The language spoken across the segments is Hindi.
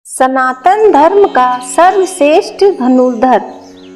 सनातन धर्म का सर्वश्रेष्ठ धनुर्धर,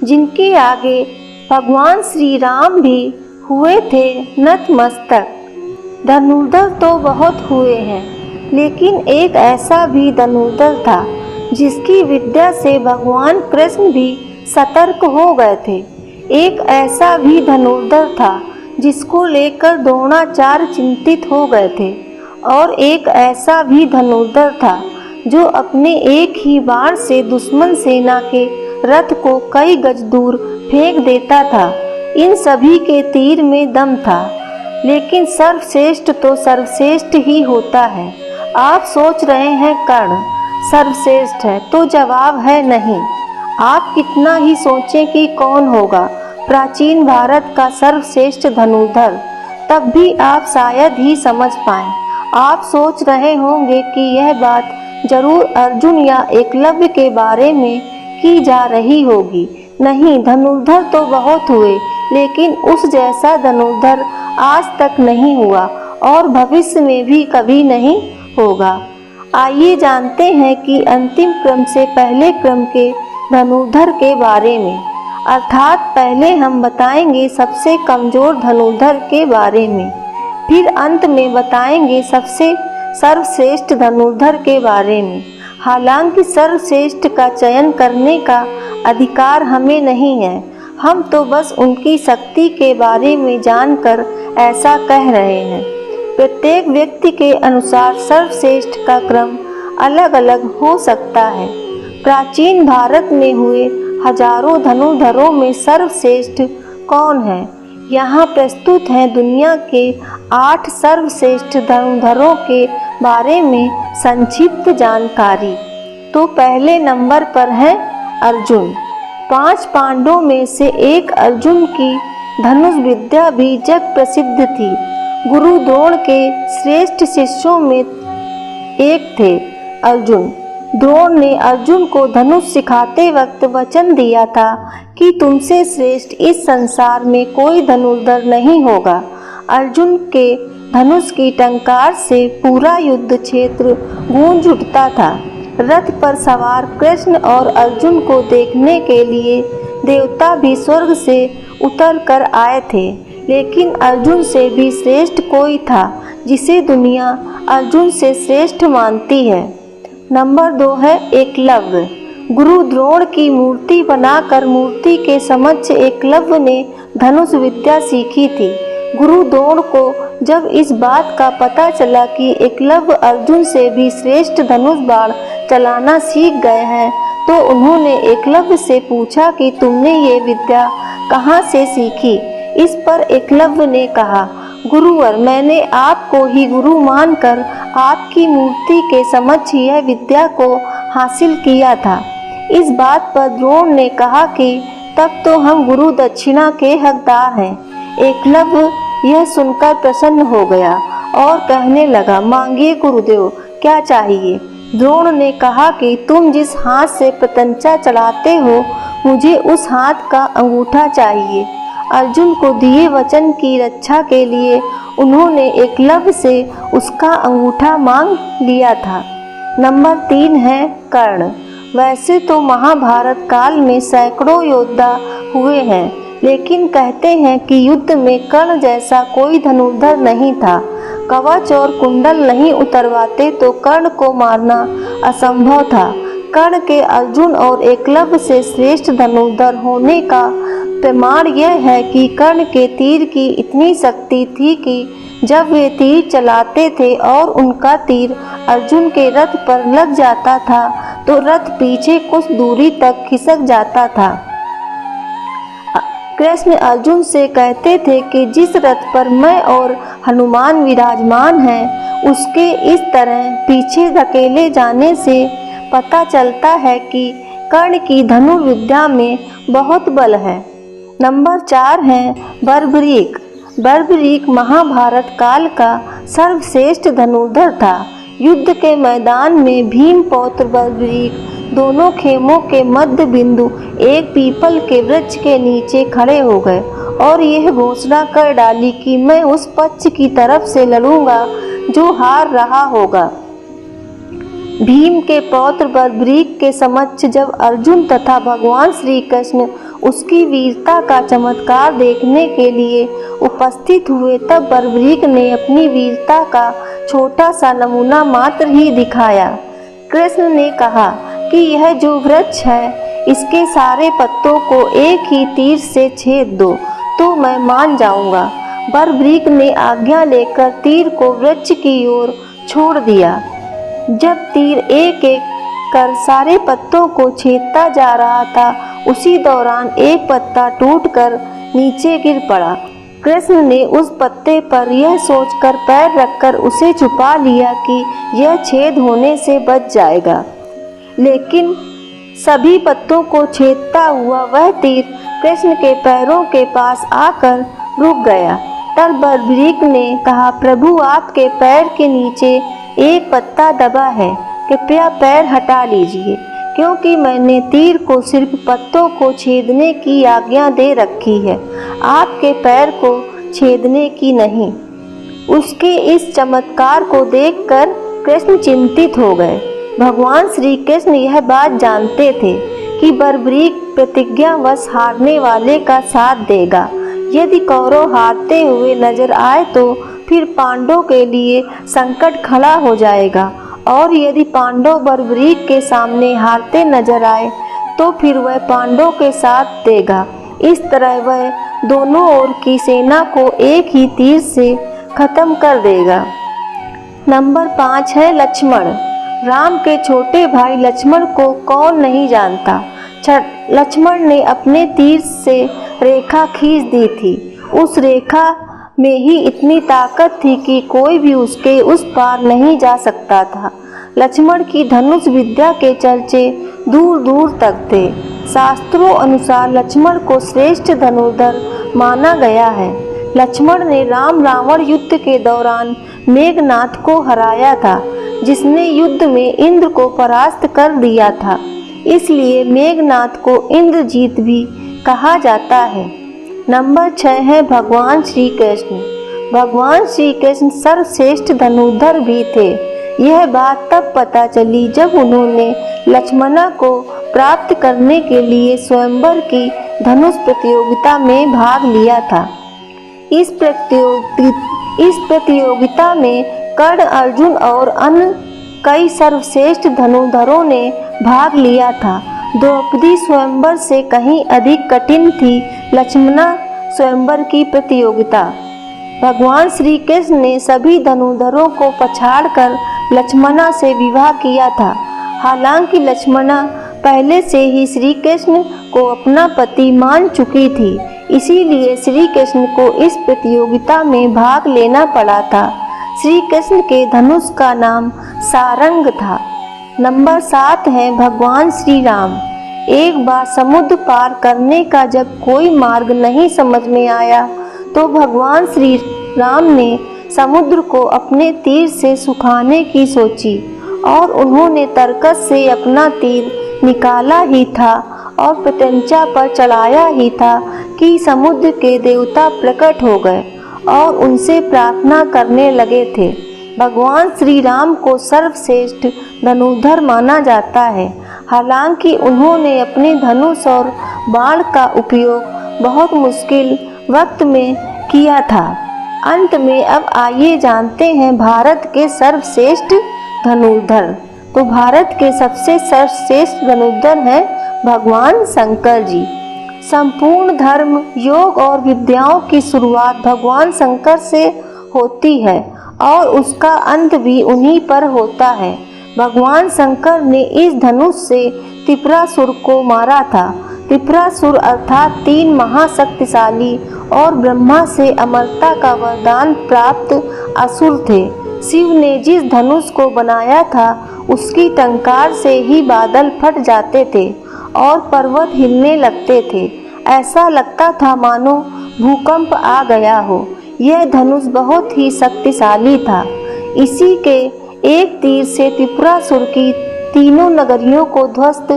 जिनके आगे भगवान श्री राम भी हुए थे नतमस्तक। धनुर्धर तो बहुत हुए हैं, लेकिन एक ऐसा भी धनुर्धर था जिसकी विद्या से भगवान कृष्ण भी सतर्क हो गए थे। एक ऐसा भी धनुर्धर था जिसको लेकर द्रोणाचार्य चिंतित हो गए थे, और एक ऐसा भी धनुर्धर था जो अपने एक ही बाण से दुश्मन सेना के रथ को कई गज दूर फेंक देता था। इन सभी के तीर में दम था, लेकिन सर्वश्रेष्ठ तो सर्वश्रेष्ठ ही होता है। आप सोच रहे हैं कर्ण सर्वश्रेष्ठ है, तो जवाब है नहीं। आप कितना ही सोचें कि कौन होगा प्राचीन भारत का सर्वश्रेष्ठ धनुर्धर, तब भी आप शायद ही समझ पाएं। आप सोच रहे होंगे कि यह बात जरूर अर्जुन या एकलव्य के बारे में की जा रही होगी। नहीं, धनुर्धर तो बहुत हुए, लेकिन उस जैसा धनुर्धर आज तक नहीं हुआ और भविष्य में भी कभी नहीं होगा। आइए जानते हैं कि अंतिम क्रम से पहले क्रम के धनुर्धर के बारे में, अर्थात पहले हम बताएंगे सबसे कमजोर धनुर्धर के बारे में, फिर अंत में बताएंगे सबसे सर्वश्रेष्ठ धनुर्धर के बारे में। हालांकि सर्वश्रेष्ठ का चयन करने का अधिकार हमें नहीं है, हम तो बस उनकी शक्ति के बारे में जानकर ऐसा कह रहे हैं। प्रत्येक व्यक्ति के अनुसार सर्वश्रेष्ठ का क्रम अलग अलग हो सकता है। प्राचीन भारत में हुए हजारों धनुर्धरों में सर्वश्रेष्ठ कौन है? यहाँ प्रस्तुत हैं दुनिया के 8 सर्वश्रेष्ठ धनुर्धरों के बारे में संक्षिप्त जानकारी। तो पहले नंबर पर है अर्जुन। 5 पांडवों में से एक अर्जुन की धनुष विद्या भी जग प्रसिद्ध थी। गुरु द्रोण के श्रेष्ठ शिष्यों में एक थे अर्जुन। द्रोण ने अर्जुन को धनुष सिखाते वक्त वचन दिया था कि तुमसे श्रेष्ठ इस संसार में कोई धनुर्धर नहीं होगा। अर्जुन के धनुष की टंकार से पूरा युद्ध क्षेत्र गूंज उठता था। रथ पर सवार कृष्ण और अर्जुन को देखने के लिए देवता भी स्वर्ग से उतर कर आए थे, लेकिन अर्जुन से भी श्रेष्ठ कोई था जिसे दुनिया अर्जुन से श्रेष्ठ मानती है। नंबर 2 है एकलव्य। गुरु द्रोण की मूर्ति बनाकर मूर्ति के समक्ष एकलव्य ने धनुष विद्या सीखी थी। गुरु द्रोण को जब इस बात का पता चला कि एकलव्य अर्जुन से भी श्रेष्ठ धनुष बाण चलाना सीख गए हैं, तो उन्होंने एकलव्य से पूछा कि तुमने ये विद्या कहाँ से सीखी? इस पर एकलव्य ने कहा, गुरुवर, मैंने आपको ही गुरु मानकर आपकी मूर्ति के समक्ष यह विद्या को हासिल किया था। इस बात पर द्रोण ने कहा कि तब तो हम गुरु दक्षिणा के हकदार हैं। एकलव्य यह सुनकर प्रसन्न हो गया और कहने लगा, मांगिए गुरुदेव, क्या चाहिए? द्रोण ने कहा कि तुम जिस हाथ से प्रत्यंचा चढ़ाते हो, मुझे उस हाथ का अंगूठा चाहिए। अर्जुन को दिए वचन की रक्षा के लिए उन्होंने एकलव्य से उसका अंगूठा मांग लिया था। नंबर 3 है कर्ण। वैसे तो महाभारत काल में सैकड़ों योद्धा हुए हैं, लेकिन कहते हैं कि युद्ध में कर्ण जैसा कोई धनुर्धर नहीं था। कवच और कुंडल नहीं उतरवाते तो कर्ण को मारना असंभव था। कर्ण के अर्जुन और एकलव्य से श्रेष्ठ धनुर्धर होने का प्रमाण यह है कि कर्ण के तीर की इतनी शक्ति थी कि जब वे तीर चलाते थे और उनका तीर अर्जुन के रथ पर लग जाता था, तो रथ पीछे कुछ दूरी तक खिसक जाता था। कृष्ण अर्जुन से कहते थे कि जिस रथ पर मैं और हनुमान विराजमान हैं, उसके इस तरह पीछे धकेले जाने से पता चलता है कि कर्ण की धनुर्विद्या में बहुत बल है। नंबर 4 है बर्बरीक। बर्बरीक महाभारत काल का सर्वश्रेष्ठ धनुर्धर था। युद्ध के मैदान में भीम पौत्र बर्बरीक दोनों खेमों के मध्य बिंदु एक पीपल के वृक्ष के नीचे खड़े हो गए और यह घोषणा कर डाली कि मैं उस पक्ष की तरफ से लड़ूंगा जो हार रहा होगा। भीम के पौत्र बर्बरीक के समक्ष जब अर्जुन तथा भगवान श्री कृष्ण उसकी वीरता का चमत्कार देखने के लिए उपस्थित हुए, तब बर्बरीक ने अपनी वीरता का छोटा सा नमूना मात्र ही दिखाया। कृष्ण ने कहा कि यह जो वृक्ष है इसके सारे पत्तों को एक ही तीर से छेद दो तो मैं मान जाऊंगा। बर्बरीक ने आज्ञा लेकर तीर को वृक्ष की ओर छोड़ दिया। जब तीर एक एक कर सारे पत्तों को छेदता जा रहा था, उसी दौरान एक पत्ता टूटकर नीचे गिर पड़ा। कृष्ण ने उस पत्ते पर यह सोचकर पैर रखकर उसे छुपा लिया कि यह छेद होने से बच जाएगा, लेकिन सभी पत्तों को छेदता हुआ वह तीर कृष्ण के पैरों के पास आकर रुक गया। तब बर्बरीक ने कहा, प्रभु आपके पैर के नीचे एक पत्ता दबा है, कृपया पैर हटा लीजिए, क्योंकि मैंने तीर को सिर्फ पत्तों को छेदने की आज्ञा दे रखी है, आपके पैर को छेदने की नहीं। उसके इस चमत्कार को देखकर कृष्ण चिंतित हो गए। भगवान श्री कृष्ण यह बात जानते थे कि बर्बरीक प्रतिज्ञावश हारने वाले का साथ देगा। यदि कौरव हारते हुए नजर आए तो फिर पांडवों के लिए संकट खड़ा हो जाएगा, और यदि पांडव बर्बरीक के सामने हारते नजर आए तो फिर वह पांडवों के साथ देगा। इस तरह वह दोनों ओर की सेना को एक ही तीर से खत्म कर देगा। नंबर 5 है लक्ष्मण। राम के छोटे भाई लक्ष्मण को कौन नहीं जानता। लक्ष्मण ने अपने तीर से रेखा खींच दी थी। उस रेखा में ही इतनी ताकत थी कि कोई भी उसके उस पार नहीं जा सकता था। लक्ष्मण की धनुष विद्या के चर्चे दूर दूर तक थे। शास्त्रों अनुसार लक्ष्मण को श्रेष्ठ धनुर्धर माना गया है। लक्ष्मण ने राम रावण युद्ध के दौरान मेघनाथ को हराया था, जिसने युद्ध में इंद्र को परास्त कर दिया था। इसलिए मेघनाथ को इंद्रजीत भी कहा जाता है। नंबर 6 है भगवान श्री कृष्ण। भगवान श्री कृष्ण सर्वश्रेष्ठ धनुर्धर भी थे। यह बात तब पता चली जब उन्होंने लक्ष्मणा को प्राप्त करने के लिए स्वयंवर की धनुष प्रतियोगिता में भाग लिया था। इस प्रतियोगिता में कर्ण, अर्जुन और अन्य कई सर्वश्रेष्ठ धनुर्धरों ने भाग लिया था। द्रौपदी स्वयंवर से कहीं अधिक कठिन थी लक्ष्मणा स्वयंवर की प्रतियोगिता। भगवान श्री कृष्ण ने सभी धनुर्धरों को पछाड़कर लक्ष्मणा से विवाह किया था। हालांकि लक्ष्मणा पहले से ही श्री कृष्ण को अपना पति मान चुकी थी, इसीलिए श्री कृष्ण को इस प्रतियोगिता में भाग लेना पड़ा था। श्री कृष्ण के धनुष का नाम सारंग था। नंबर 7 है भगवान श्री राम। एक बार समुद्र पार करने का जब कोई मार्ग नहीं समझ में आया तो भगवान श्री राम ने समुद्र को अपने तीर से सुखाने की सोची, और उन्होंने तरकस से अपना तीर निकाला ही था और प्रत्यंचा पर चढ़ाया ही था कि समुद्र के देवता प्रकट हो गए और उनसे प्रार्थना करने लगे थे। भगवान श्री राम को सर्वश्रेष्ठ धनुर्धर माना जाता है। हालांकि उन्होंने अपने धनुष और बाण का उपयोग बहुत मुश्किल वक्त में किया था। अंत में अब आइए जानते हैं भारत के सर्वश्रेष्ठ धनुर्धर। तो भारत के सबसे सर्वश्रेष्ठ धनुर्धर हैं भगवान शंकर जी। संपूर्ण धर्म, योग और विद्याओं की शुरुआत भगवान शंकर से होती है और उसका अंत भी उन्हीं पर होता है। भगवान शंकर ने इस धनुष से त्रिपुरासुर को मारा था। त्रिपुरासुर अर्थात 3 महाशक्तिशाली और ब्रह्मा से अमरता का वरदान प्राप्त असुर थे। शिव ने जिस धनुष को बनाया था उसकी टंकार से ही बादल फट जाते थे और पर्वत हिलने लगते थे। ऐसा लगता था मानो भूकंप आ गया हो। यह धनुष बहुत ही शक्तिशाली था। इसी के एक तीर से त्रिपुरासुर की 3 नगरियों को ध्वस्त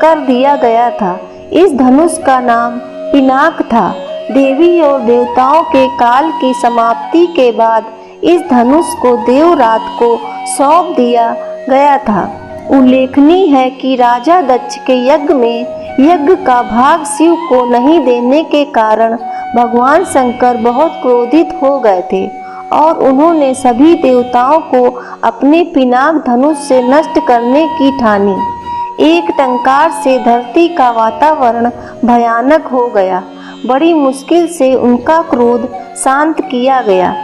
कर दिया गया था। इस धनुष का नाम पिनाक था। देवी और देवताओं के काल की समाप्ति के बाद इस धनुष को देवरात को सौंप दिया गया था। उल्लेखनीय है कि राजा दक्ष के यज्ञ में यज्ञ का भाग शिव को नहीं देने के कारण भगवान शंकर बहुत क्रोधित हो गए थे और उन्होंने सभी देवताओं को अपने पिनाक धनुष से नष्ट करने की ठानी। एक टंकार से धरती का वातावरण भयानक हो गया। बड़ी मुश्किल से उनका क्रोध शांत किया गया।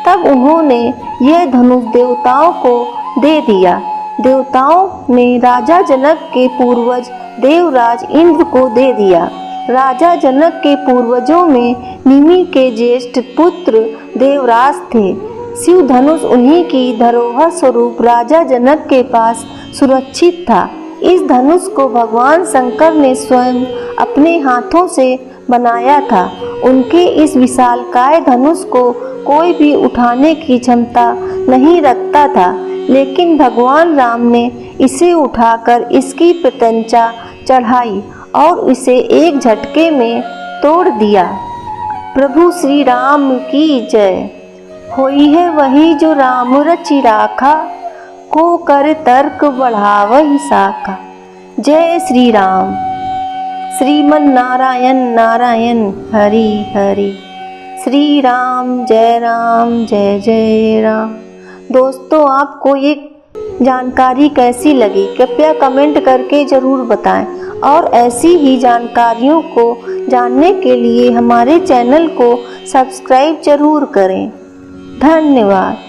तब उन्होंने यह धनुष देवताओं को दे दिया। देवताओं ने राजा जनक के पूर्वज देवराज इंद्र को दे दिया। राजा जनक के पूर्वजों में निमि के ज्येष्ठ पुत्र देवराज थे। शिव धनुष उन्हीं की धरोहर स्वरूप राजा जनक के पास सुरक्षित था। इस धनुष को भगवान शंकर ने स्वयं अपने हाथों से बनाया था। उनके इस विशालकाय धनुष को कोई भी उठाने की क्षमता नहीं रखता था, लेकिन भगवान राम ने इसे उठाकर इसकी प्रत्यंचा चढ़ाई और इसे एक झटके में तोड़ दिया। प्रभु श्री राम की जय। होई है वही जो राम रचि राखा, को कर तर्क बढ़ावहि साखा। जय श्री राम। श्रीमन नारायण नारायण हरि हरि। श्री राम जय जय राम। दोस्तों, आपको ये जानकारी कैसी लगी कृपया कमेंट करके ज़रूर बताएं और ऐसी ही जानकारियों को जानने के लिए हमारे चैनल को सब्सक्राइब ज़रूर करें। धन्यवाद।